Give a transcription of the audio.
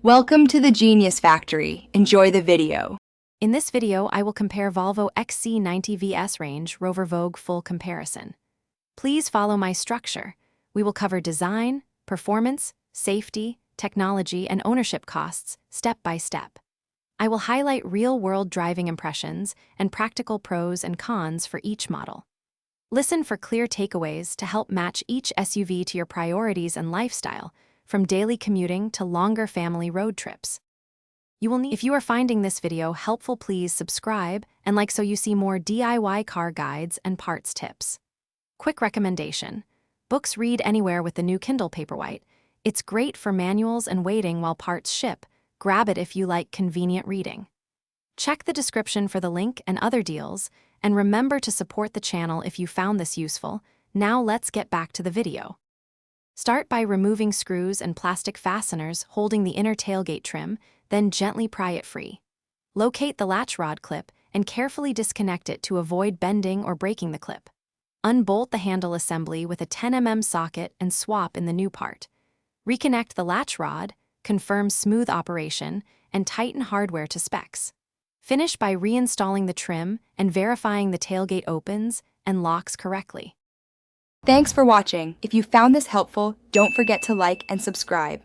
Welcome to the Genius Factory. Enjoy the video. In this video, I will compare Volvo XC90 VS Range Rover Vogue full comparison. Please follow my structure. We will cover design, performance, safety, technology, and ownership costs step by step. I will highlight real-world driving impressions and practical pros and cons for each model. Listen for clear takeaways to help match each SUV to your priorities and lifestyle, from daily commuting to longer family road trips. If you are finding this video helpful, please subscribe and like so you see more DIY car guides and parts tips. Quick recommendation: books read anywhere with the new Kindle Paperwhite. It's great for manuals and waiting while parts ship. Grab it if you like convenient reading. Check the description for the link and other deals, and remember to support the channel if you found this useful. Now let's get back to the video. Start by removing screws and plastic fasteners holding the inner tailgate trim, then gently pry it free. Locate the latch rod clip and carefully disconnect it to avoid bending or breaking the clip. Unbolt the handle assembly with a 10 mm socket and swap in the new part. Reconnect the latch rod, confirm smooth operation, and tighten hardware to specs. Finish by reinstalling the trim and verifying the tailgate opens and locks correctly. Thanks for watching. If you found this helpful, don't forget to like and subscribe.